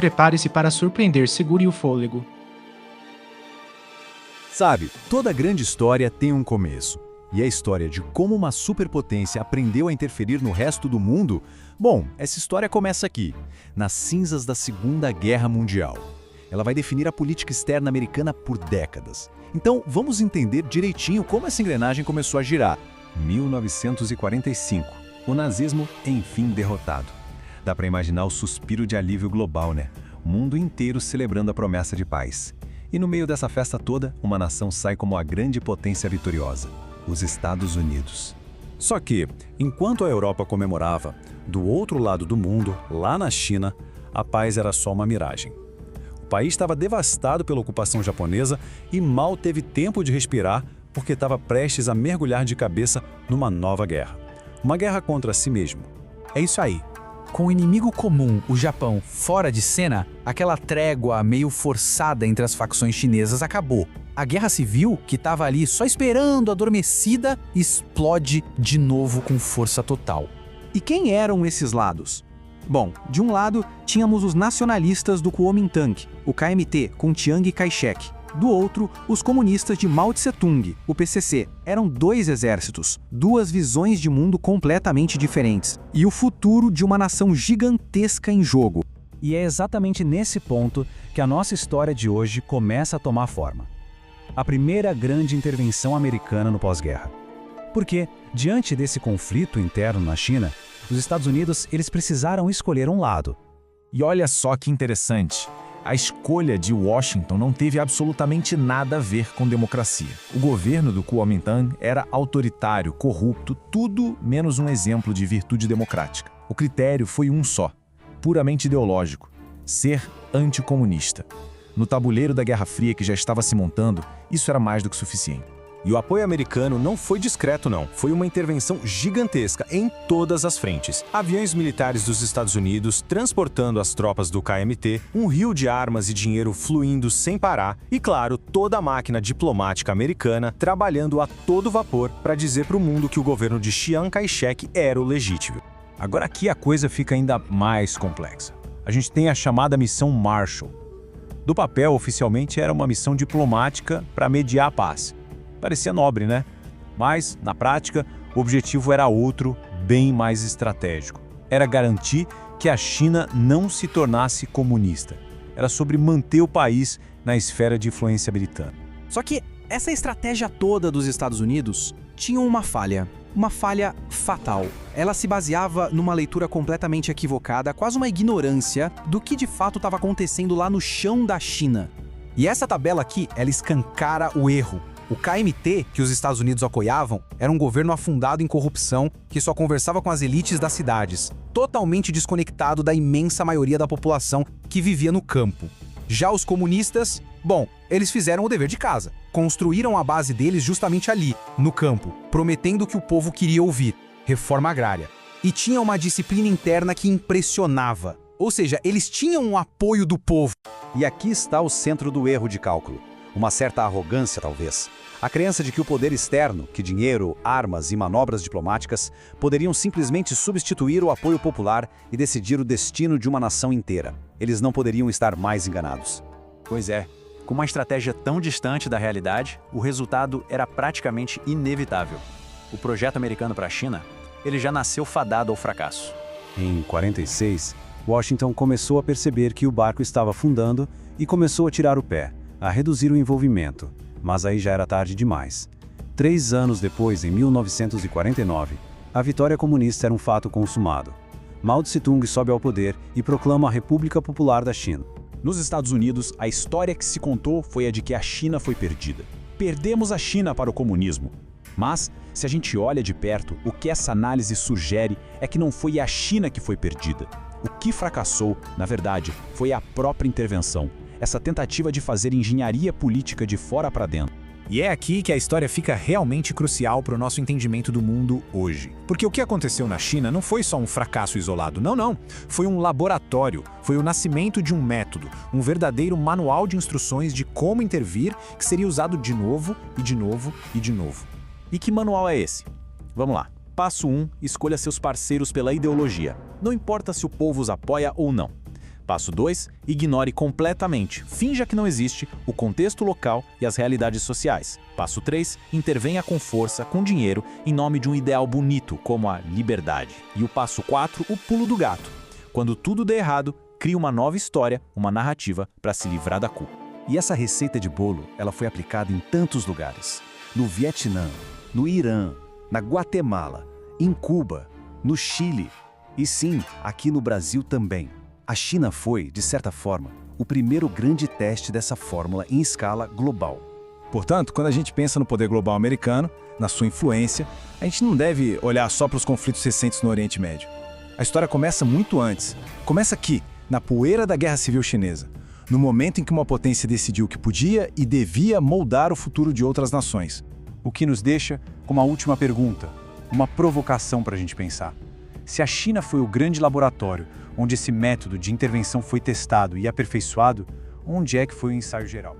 prepare-se para surpreender, segure o fôlego. Sabe, toda grande história tem um começo. E a história de como uma superpotência aprendeu a interferir no resto do mundo? Bom, essa história começa aqui, nas cinzas da Segunda Guerra Mundial. Ela vai definir a política externa americana por décadas. Então, vamos entender direitinho como essa engrenagem começou a girar. 1945. O nazismo, enfim, derrotado. Dá para imaginar o suspiro de alívio global, né? O mundo inteiro celebrando a promessa de paz. E no meio dessa festa toda, uma nação sai como a grande potência vitoriosa: os Estados Unidos. Só que, enquanto a Europa comemorava, do outro lado do mundo, lá na China, a paz era só uma miragem. O país estava devastado pela ocupação japonesa e mal teve tempo de respirar porque estava prestes a mergulhar de cabeça numa nova guerra. Uma guerra contra si mesmo. É isso aí. Com o inimigo comum, o Japão, fora de cena, aquela trégua meio forçada entre as facções chinesas acabou. A guerra civil, que estava ali só esperando adormecida, explode de novo com força total. E quem eram esses lados? Bom, de um lado, tínhamos os nacionalistas do Kuomintang, o KMT, com Chiang Kai-shek. Do outro, os comunistas de Mao Tse-tung, o PCC. Eram dois exércitos, duas visões de mundo completamente diferentes, e o futuro de uma nação gigantesca em jogo. E é exatamente nesse ponto que a nossa história de hoje começa a tomar forma. A primeira grande intervenção americana no pós-guerra. Porque, diante desse conflito interno na China, os Estados Unidos eles precisaram escolher um lado. E olha só que interessante. A escolha de Washington não teve absolutamente nada a ver com democracia. O governo do Kuomintang era autoritário, corrupto, tudo menos um exemplo de virtude democrática. O critério foi um só, puramente ideológico: ser anticomunista. No tabuleiro da Guerra Fria que já estava se montando, isso era mais do que suficiente. E o apoio americano não foi discreto não, foi uma intervenção gigantesca em todas as frentes. Aviões militares dos Estados Unidos transportando as tropas do KMT, um rio de armas e dinheiro fluindo sem parar e, claro, toda a máquina diplomática americana trabalhando a todo vapor para dizer para o mundo que o governo de Chiang Kai-shek era o legítimo. Agora aqui a coisa fica ainda mais complexa. A gente tem a chamada Missão Marshall. Do papel, oficialmente, era uma missão diplomática para mediar a paz. Parecia nobre, né? Mas, na prática, o objetivo era outro, bem mais estratégico. Era garantir que a China não se tornasse comunista. Era sobre manter o país na esfera de influência britânica. Só que essa estratégia toda dos Estados Unidos tinha uma falha fatal. Ela se baseava numa leitura completamente equivocada, quase uma ignorância do que de fato estava acontecendo lá no chão da China. E essa tabela aqui, ela escancara o erro. O KMT, que os Estados Unidos apoiavam, era um governo afundado em corrupção que só conversava com as elites das cidades, totalmente desconectado da imensa maioria da população que vivia no campo. Já os comunistas, bom, eles fizeram o dever de casa. Construíram a base deles justamente ali, no campo, prometendo o que o povo queria ouvir: reforma agrária. E tinha uma disciplina interna que impressionava. Ou seja, eles tinham um apoio do povo. E aqui está o centro do erro de cálculo. Uma certa arrogância, talvez. A crença de que o poder externo, que dinheiro, armas e manobras diplomáticas, poderiam simplesmente substituir o apoio popular e decidir o destino de uma nação inteira. Eles não poderiam estar mais enganados. Pois é, com uma estratégia tão distante da realidade, o resultado era praticamente inevitável. O projeto americano para a China, ele já nasceu fadado ao fracasso. Em 46, Washington começou a perceber que o barco estava afundando e começou a tirar o pé, a reduzir o envolvimento, mas aí já era tarde demais. 3 anos depois, em 1949, a vitória comunista era um fato consumado. Mao Tse-tung sobe ao poder e proclama a República Popular da China. Nos Estados Unidos, a história que se contou foi a de que a China foi perdida. Perdemos a China para o comunismo. Mas, se a gente olha de perto, o que essa análise sugere é que não foi a China que foi perdida. O que fracassou, na verdade, foi a própria intervenção. Essa tentativa de fazer engenharia política de fora para dentro. E é aqui que a história fica realmente crucial para o nosso entendimento do mundo hoje. Porque o que aconteceu na China não foi só um fracasso isolado, não. Foi um laboratório, foi o nascimento de um método, um verdadeiro manual de instruções de como intervir, que seria usado de novo e de novo e de novo. E que manual é esse? Vamos lá. Passo 1, escolha seus parceiros pela ideologia. Não importa se o povo os apoia ou não. Passo 2. Ignore completamente, finja que não existe, o contexto local e as realidades sociais. Passo 3. Intervenha com força, com dinheiro, em nome de um ideal bonito, como a liberdade. E o passo 4. O pulo do gato. Quando tudo der errado, crie uma nova história, uma narrativa para se livrar da culpa. E essa receita de bolo, ela foi aplicada em tantos lugares. No Vietnã, no Irã, na Guatemala, em Cuba, no Chile e sim, aqui no Brasil também. A China foi, de certa forma, o primeiro grande teste dessa fórmula em escala global. Portanto, quando a gente pensa no poder global americano, na sua influência, a gente não deve olhar só para os conflitos recentes no Oriente Médio. A história começa muito antes. Começa aqui, na poeira da Guerra Civil Chinesa, no momento em que uma potência decidiu que podia e devia moldar o futuro de outras nações. O que nos deixa com uma última pergunta, uma provocação para a gente pensar. Se a China foi o grande laboratório onde esse método de intervenção foi testado e aperfeiçoado, onde é que foi o ensaio geral?